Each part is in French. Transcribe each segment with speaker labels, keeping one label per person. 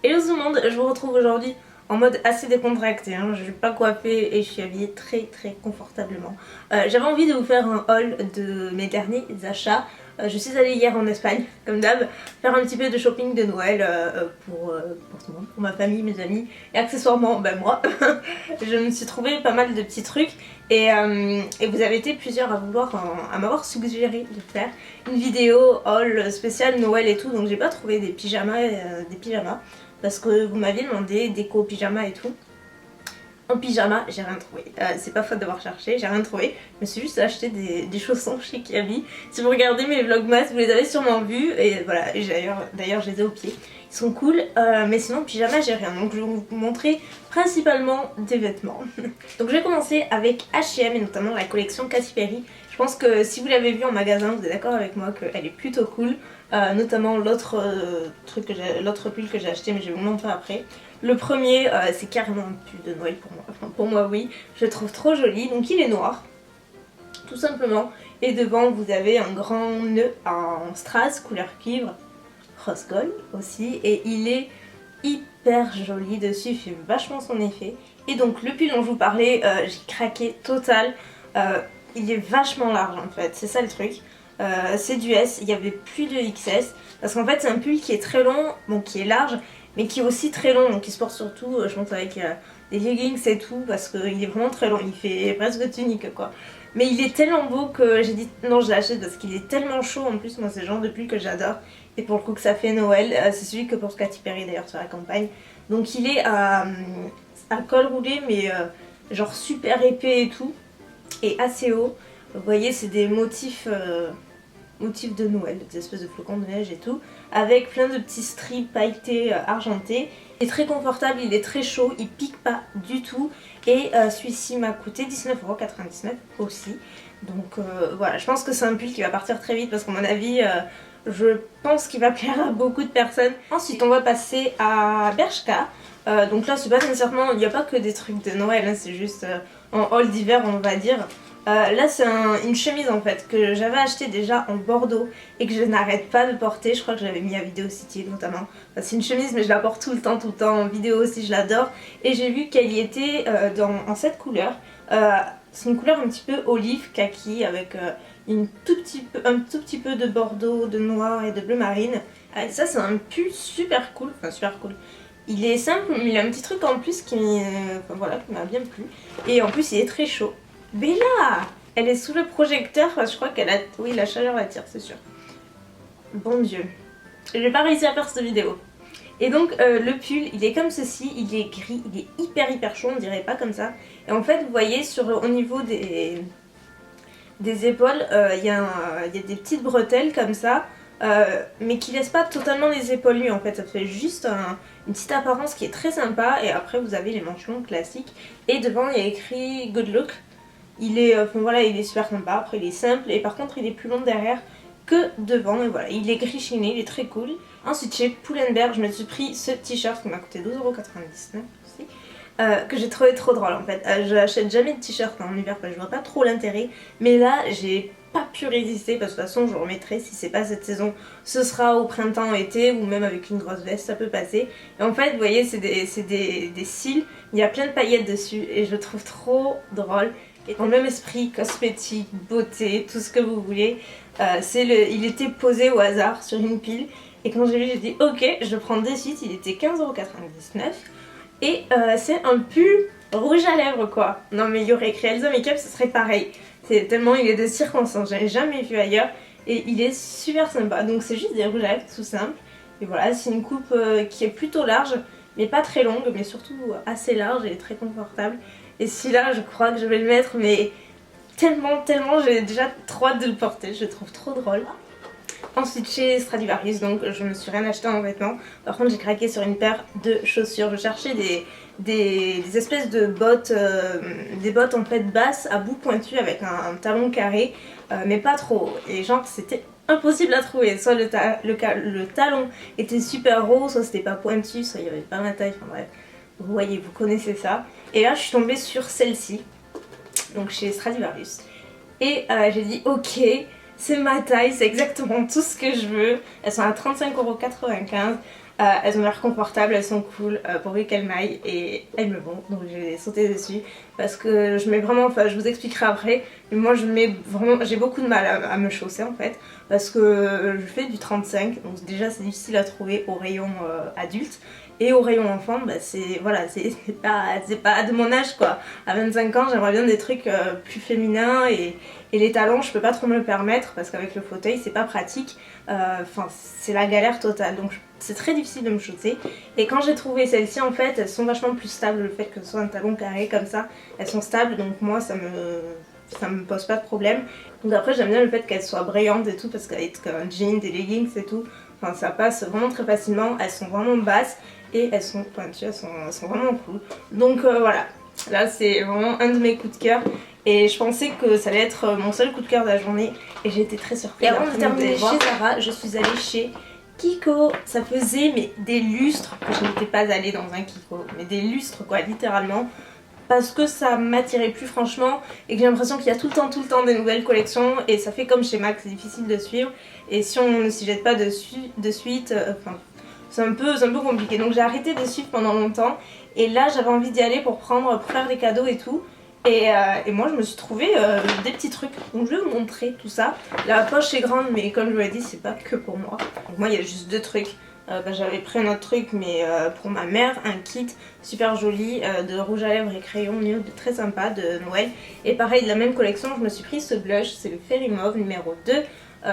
Speaker 1: Hello tout le monde, je vous retrouve aujourd'hui en mode assez décontracté, hein. Je suis pas coiffée et je suis habillée très confortablement. J'avais envie de vous faire un haul de mes derniers achats. Je suis allée hier en Espagne, comme d'hab, faire un petit peu de shopping de Noël pour tout le monde, pour ma famille, mes amis et accessoirement moi. Je me suis trouvé pas mal de petits trucs et vous avez été plusieurs à m'avoir suggéré de faire une vidéo haul spéciale Noël et tout, donc j'ai pas trouvé des pyjamas, parce que vous m'aviez demandé déco pyjama et tout. En pyjama, j'ai rien trouvé. C'est pas faute d'avoir cherché, j'ai rien trouvé. Je me suis juste acheté des chaussons chez Kiabi. Si vous regardez mes vlogmas, vous les avez sûrement vus. Et voilà, d'ailleurs je les ai au pied. Ils sont cool, mais sinon pyjama j'ai rien. Donc je vais vous montrer principalement des vêtements. Donc je vais commencer avec H&M et notamment la collection Katy Perry. Je pense que si vous l'avez vu en magasin, vous êtes d'accord avec moi qu'elle est plutôt cool. Notamment l'autre pull que j'ai acheté, mais je vais vous le montrer après. Le premier, c'est carrément un pull de Noël pour moi. Enfin, pour moi, oui. Je le trouve trop joli. Donc, il est noir, tout simplement. Et devant, vous avez un grand nœud en strass, couleur cuivre, rose gold aussi. Et il est hyper joli dessus. Il fait vachement son effet. Et donc, le pull dont je vous parlais, j'ai craqué total. Il est vachement large en fait. C'est ça le truc. C'est du S, il n'y avait plus de XS parce qu'en fait c'est un pull qui est très long, bon qui est large mais qui est aussi très long, donc il se porte surtout je pense avec des leggings et tout parce qu'il est vraiment très long, il fait presque tunique quoi. Mais il est tellement beau que j'ai dit non je l'achète parce qu'il est tellement chaud en plus, moi c'est le genre de pull que j'adore et pour le coup que ça fait Noël, c'est celui que porte Katy Perry d'ailleurs sur la campagne. Donc il est à col roulé mais genre super épais et tout et assez haut. Vous voyez c'est des motifs de Noël, des espèces de flocons de neige et tout, avec plein de petits strips pailletés argentés. Il est très confortable, il est très chaud, il pique pas du tout et celui-ci m'a coûté 19,99€ aussi. Donc voilà, je pense que c'est un pull qui va partir très vite parce qu'à mon avis je pense qu'il va plaire à beaucoup de personnes. Ensuite on va passer à Bershka. Donc là c'est pas nécessairement, il n'y a pas que des trucs de Noël, hein, c'est juste en haul d'hiver on va dire. Là c'est une chemise en fait que j'avais acheté déjà en Bordeaux et que je n'arrête pas de porter. Je crois que je l'avais mis à Vidéo City notamment. Enfin, c'est une chemise mais je la porte tout le temps en vidéo aussi, je l'adore. Et j'ai vu qu'elle y était en cette couleur. C'est une couleur un petit peu olive kaki avec un tout petit peu de bordeaux, de noir et de bleu marine. Ça c'est un pull super cool, enfin super cool. Il est simple mais il a un petit truc en plus qui m'a bien plu. Et en plus il est très chaud. Bella! Elle est sous le projecteur, je crois qu'elle a... Oui, la chaleur l'attire, c'est sûr. Bon Dieu. Je vais pas réussir à faire cette vidéo. Et donc, le pull, il est comme ceci, il est gris, il est hyper chaud, on dirait pas comme ça. Et en fait, vous voyez, au niveau des épaules, il y a des petites bretelles comme ça, mais qui laissent pas totalement les épaules nues en fait. Ça fait juste une petite apparence qui est très sympa. Et après, vous avez les manches longues classiques. Et devant, il y a écrit Good Look. Il est super sympa, après il est simple et par contre il est plus long derrière que devant et voilà, il est gris chiné, il est très cool. Ensuite chez Pull&Bear, je me suis pris ce t-shirt qui m'a coûté 12,99€ aussi, que j'ai trouvé trop drôle en fait. Je n'achète jamais de t-shirt en hiver parce que je vois pas trop l'intérêt, mais là j'ai pas pu résister parce que de toute façon je remettrai, si c'est pas cette saison, ce sera au printemps, été ou même avec une grosse veste, ça peut passer. Et en fait vous voyez c'est des cils, il y a plein de paillettes dessus et je le trouve trop drôle. Et dans le même esprit, cosmétique, beauté, tout ce que vous voulez. Il était posé au hasard sur une pile. Et quand j'ai vu, j'ai dit ok, je le prends de suite. Il était 15,99€. Et c'est un pull rouge à lèvres quoi. Non mais il y aurait écrit Elsa Makeup, ce serait pareil. C'est tellement il est de circonstance, j'en ai jamais vu ailleurs. Et il est super sympa. Donc c'est juste des rouges à lèvres tout simple. Et voilà, c'est une coupe qui est plutôt large. Mais pas très longue, mais surtout assez large et très confortable. Et celui-là, je crois que je vais le mettre, mais tellement, j'ai déjà trop hâte de le porter, je le trouve trop drôle. Ensuite chez Stradivarius, donc je me suis rien acheté en vêtements. Par contre j'ai craqué sur une paire de chaussures. Je cherchais des espèces de bottes, des bottes en fait basses à bout pointu avec un talon carré, mais pas trop. Et genre c'était impossible à trouver. Soit le talon était super haut, soit c'était pas pointu, soit il n'y avait pas ma taille, enfin bref. Vous voyez, vous connaissez ça. Et là je suis tombée sur celle-ci, donc chez Stradivarius. Et j'ai dit ok, c'est ma taille, c'est exactement tout ce que je veux. Elles sont à 35,95€. Elles ont l'air confortables, elles sont cool, pourvu qu'elles m'aillent et elles me vont, donc j'ai sauté dessus parce que je mets vraiment, enfin je vous expliquerai après, mais moi je mets vraiment, j'ai beaucoup de mal à me chausser en fait parce que je fais du 35, donc déjà c'est difficile à trouver au rayon adulte. Et au rayon enfant, bah c'est voilà, c'est pas de mon âge quoi. À 25 ans, j'aimerais bien des trucs plus féminins et les talons, je peux pas trop me le permettre parce qu'avec le fauteuil, c'est pas pratique. Enfin, c'est la galère totale. Donc c'est très difficile de me chausser. Et quand j'ai trouvé celles-ci, en fait, elles sont vachement plus stables. Le fait que ce soit un talon carré comme ça, elles sont stables. Donc moi, ça me pose pas de problème. Donc après, j'aime bien le fait qu'elles soient brillantes et tout parce qu'avec un jean, des leggings et tout, enfin ça passe vraiment très facilement. Elles sont vraiment basses. Et elles sont pointues, elles sont vraiment cool. Donc voilà, là c'est vraiment un de mes coups de cœur. Et je pensais que ça allait être mon seul coup de cœur de la journée. Et j'ai été très surprise. Et avant de terminer chez Zara, je suis allée chez Kiko. Ça faisait mais des lustres que je n'étais pas allée dans un Kiko. Mais des lustres quoi, littéralement. Parce que ça m'attirait plus franchement. Et que j'ai l'impression qu'il y a tout le temps des nouvelles collections. Et ça fait comme chez MAC, c'est difficile de suivre. Et si on ne s'y jette pas de suite, c'est un peu compliqué, donc j'ai arrêté de suivre pendant longtemps et là j'avais envie d'y aller pour faire des cadeaux et tout et moi je me suis trouvé des petits trucs, donc je vais vous montrer tout ça. La poche est grande mais comme je vous l'ai dit c'est pas que pour moi, donc moi il y a juste deux trucs. J'avais pris un autre truc mais pour ma mère, un kit super joli de rouge à lèvres et crayon nude très sympa de Noël et pareil de la même collection je me suis pris ce blush, c'est le Fairy Mauve numéro 2.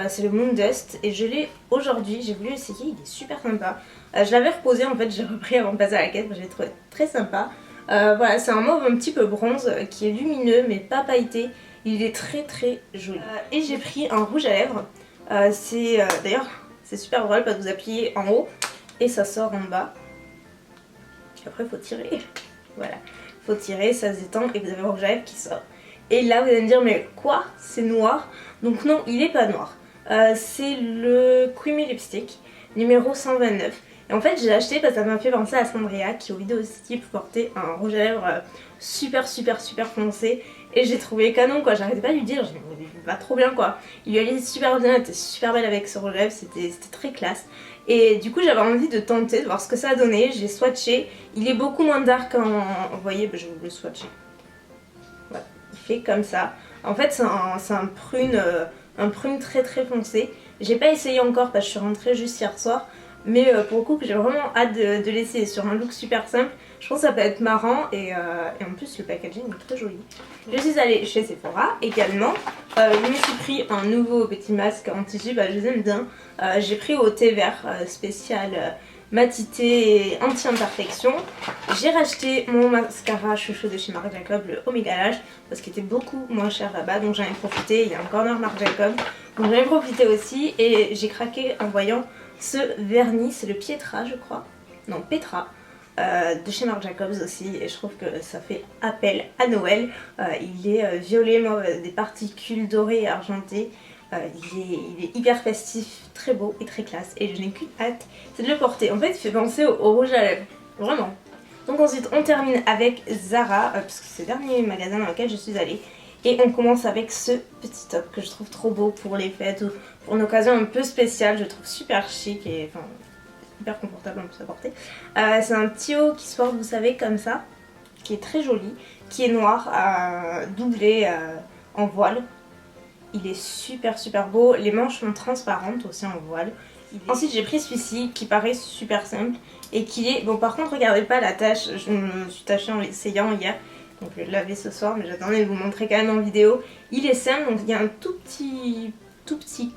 Speaker 1: C'est le Moon Dust et je l'ai aujourd'hui, j'ai voulu essayer, il est super sympa. Je l'avais reposé en fait, j'ai repris avant de passer à la caisse, j'ai trouvé très sympa. Voilà, c'est un mauve un petit peu bronze qui est lumineux mais pas pailleté, il est très joli. Et j'ai pris un rouge à lèvres, d'ailleurs c'est super drôle parce que vous appuyez en haut et ça sort en bas. Après il faut tirer, voilà, faut tirer, ça se détend et vous avez le rouge à lèvres qui sort. Et là vous allez me dire mais quoi, c'est noir? Donc non, il est pas noir. C'est le Creamy Lipstick numéro 129. Et en fait, j'ai acheté parce que ça m'a fait penser à Sandria qui au Vidéo City portait un rouge à lèvres super foncé. Et j'ai trouvé canon quoi, j'arrêtais pas de lui dire, il va trop bien quoi. Il lui allait super bien, elle était super belle avec ce rouge à lèvres, c'était très classe. Et du coup j'avais envie de tenter, de voir ce que ça a donné, j'ai swatché. Il est beaucoup moins dark en... Vous voyez, je vais vous le swatcher. Voilà, il fait comme ça. En fait c'est un prune très foncé. J'ai pas essayé encore parce que je suis rentrée juste hier soir. Mais pour le coup j'ai vraiment hâte de l'essayer sur un look super simple. Je pense que ça peut être marrant et en plus le packaging est très joli. Je suis allée chez Sephora également. Je me suis pris un nouveau petit masque en tissu, je les aime bien. J'ai pris au thé vert spécial matité et anti-imperfection. J'ai racheté mon mascara chouchou de chez Marc Jacob, le Omega Lash, parce qu'il était beaucoup moins cher là-bas, donc j'en ai profité. Il y a un corner Marc Jacob, donc j'en ai profité aussi et j'ai craqué en voyant ce vernis, c'est le Pietra je crois, non Petra, de chez Marc Jacobs aussi, et je trouve que ça fait appel à Noël. Il est violet, mauve, des particules dorées et argentées. Il est hyper festif, très beau et très classe et je n'ai qu'une hâte, c'est de le porter. En fait il fait penser au rouge à lèvres, vraiment. Donc ensuite on termine avec Zara, parce que c'est le dernier magasin dans lequel je suis allée. Et on commence avec ce petit top que je trouve trop beau pour les fêtes ou pour une occasion un peu spéciale. Je trouve super chic et enfin hyper confortable en plus à porter. C'est un petit haut qui se porte, vous savez, comme ça, qui est très joli, qui est noir, doublé en voile. Il est super beau. Les manches sont transparentes aussi en voile. Ensuite j'ai pris celui-ci qui paraît super simple et qui est... Bon par contre regardez pas la tache, je me suis tachée en l'essayant hier. Donc je vais le laver ce soir mais j'attendais de vous montrer quand même en vidéo. Il est simple, donc il y a un tout petit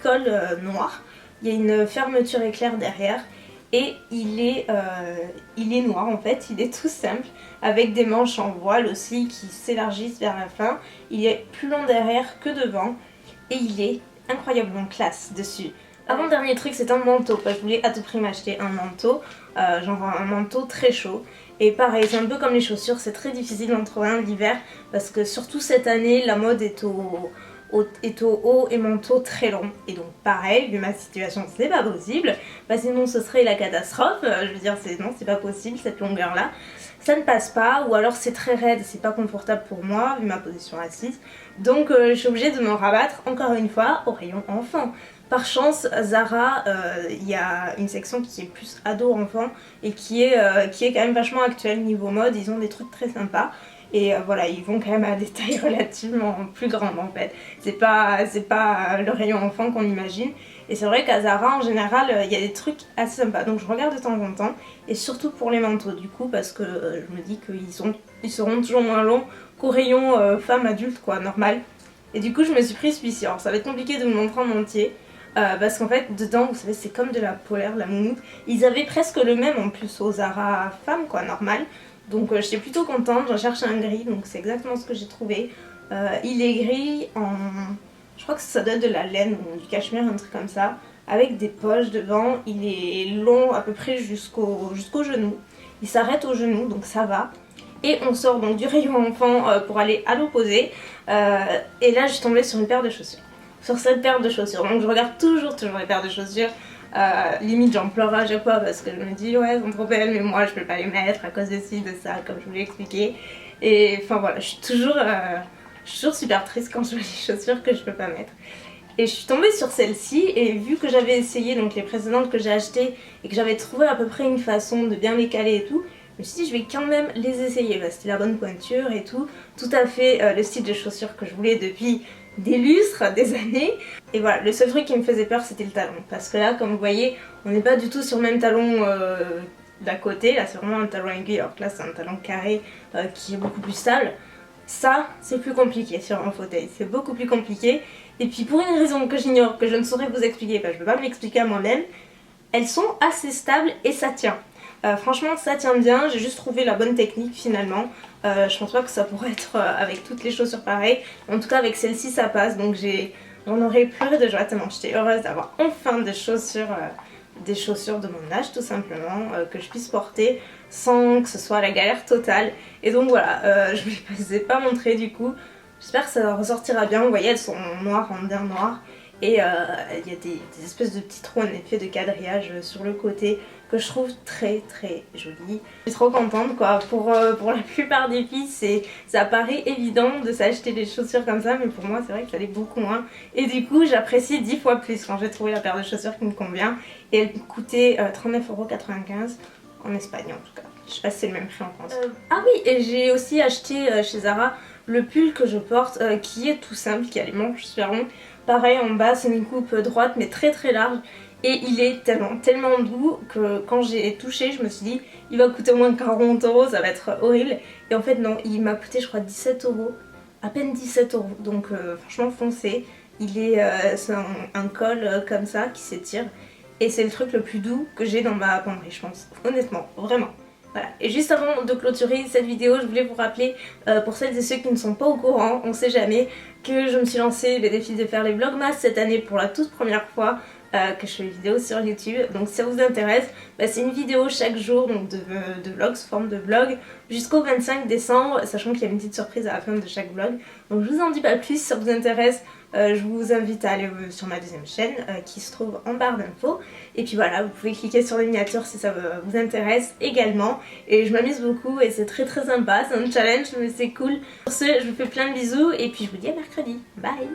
Speaker 1: col noir. Il y a une fermeture éclair derrière. Et il est noir en fait, il est tout simple. Avec des manches en voile aussi qui s'élargissent vers la fin. Il est plus long derrière que devant. Et il est incroyablement classe dessus. Avant-dernier truc, c'est un manteau. Je voulais à tout prix m'acheter un manteau. Genre un manteau très chaud. Et pareil, c'est un peu comme les chaussures, c'est très difficile d'en trouver un l'hiver. Parce que surtout cette année, la mode est au haut et manteau très long. Et donc pareil, vu ma situation, c'est pas possible. Sinon ce serait la catastrophe. Je veux dire, non, c'est pas possible cette longueur là. Ça ne passe pas, ou alors c'est très raide, c'est pas confortable pour moi vu ma position assise. Donc je suis obligée de me rabattre encore une fois au rayon enfant. Par chance, Zara, il y a une section qui est plus ado-enfant et qui est quand même vachement actuelle niveau mode. Ils ont des trucs très sympas. Et voilà, ils vont quand même à des tailles relativement plus grandes en fait. C'est pas le rayon enfant qu'on imagine. Et c'est vrai qu'à Zara en général, il y a des trucs assez sympas. Donc je regarde de temps en temps. Et surtout pour les manteaux du coup, parce que je me dis qu'ils seront toujours moins longs qu'au rayon femme adulte quoi, normal. Et du coup je me suis pris celui-ci. Alors ça va être compliqué de vous le montrer en entier. Parce qu'en fait dedans, vous savez, c'est comme de la polaire, la moumoute. Ils avaient presque le même en plus au Zara femme quoi, normal. Donc j'étais plutôt contente, j'en cherchais un gris, donc c'est exactement ce que j'ai trouvé. Il est gris en... je crois que ça doit être de la laine ou du cachemire, un truc comme ça. Avec des poches devant, il est long à peu près jusqu'au genou. Il s'arrête au genou, donc ça va. Et on sort donc du rayon enfant pour aller à l'opposé. Et là je suis tombée sur une paire de chaussures. Sur cette paire de chaussures, donc je regarde toujours les paires de chaussures. Limite j'en pleure à chaque fois parce que je me dis ouais elles sont trop belles mais moi je peux pas les mettre à cause de ci, de ça, comme je vous l'ai expliqué. Et enfin voilà, je suis toujours super triste quand je vois les chaussures que je peux pas mettre. Et je suis tombée sur celle-ci et vu que j'avais essayé donc les précédentes que j'ai achetées et que j'avais trouvé à peu près une façon de bien les caler et tout, je me suis dit je vais quand même les essayer. C'était la bonne pointure et tout à fait le style de chaussures que je voulais depuis des lustres, des années. Et voilà, le seul truc qui me faisait peur c'était le talon. Parce que là, comme vous voyez, on n'est pas du tout sur le même talon d'à côté. Là c'est vraiment un talon aiguille, alors que là c'est un talon carré qui est beaucoup plus stable. Ça, c'est plus compliqué sur un fauteuil, c'est beaucoup plus compliqué. Et puis pour une raison que j'ignore, que je ne saurais vous expliquer, parce que je ne peux pas m'expliquer à moi-même, elles sont assez stables et ça tient. Franchement ça tient bien, j'ai juste trouvé la bonne technique finalement. Je pense pas que ça pourrait être avec toutes les chaussures pareilles. En tout cas avec celle-ci ça passe, donc j'en aurais pleuré de joie tellement j'étais heureuse d'avoir enfin des chaussures de mon âge tout simplement, que je puisse porter sans que ce soit la galère totale. Et donc voilà, je ne les ai pas montrées du coup. J'espère que ça ressortira bien. Vous voyez elles sont noires en bien noir. Et il y a des espèces de petits trous en effet de quadrillage sur le côté que je trouve très joli. Je suis trop contente quoi. Pour la plupart des filles ça paraît évident de s'acheter des chaussures comme ça, mais pour moi c'est vrai que ça l'est beaucoup moins. Et du coup j'apprécie 10 fois plus quand j'ai trouvé la paire de chaussures qui me convient. Et elle coûtait 39,95 € en Espagne en tout cas. Je sais pas si c'est le même prix en France. Ah oui, et j'ai aussi acheté chez Zara le pull que je porte qui est tout simple, qui a les manches super longues. Pareil en bas c'est une coupe droite mais très large. Et il est tellement doux que quand j'ai touché je me suis dit il va coûter au moins 40 €, ça va être horrible. Et en fait non, il m'a coûté je crois 17 €, à peine 17 €. Donc franchement foncez. C'est un col comme ça qui s'étire. Et c'est le truc le plus doux que j'ai dans ma penderie je pense, honnêtement, vraiment. Voilà. Et juste avant de clôturer cette vidéo, je voulais vous rappeler, pour celles et ceux qui ne sont pas au courant, on sait jamais, que je me suis lancé le défi de faire les vlogmas cette année pour la toute première fois. Que je fais une vidéo sur YouTube, donc si ça vous intéresse, c'est une vidéo chaque jour donc de vlog, sous forme de vlog, jusqu'au 25 décembre, sachant qu'il y a une petite surprise à la fin de chaque vlog. Donc je vous en dis pas plus, si ça vous intéresse, je vous invite à aller sur ma deuxième chaîne qui se trouve en barre d'infos. Et puis voilà, vous pouvez cliquer sur les miniatures si ça vous intéresse également. Et je m'amuse beaucoup et c'est très sympa, c'est un challenge mais c'est cool. Sur ce, je vous fais plein de bisous et puis je vous dis à mercredi. Bye!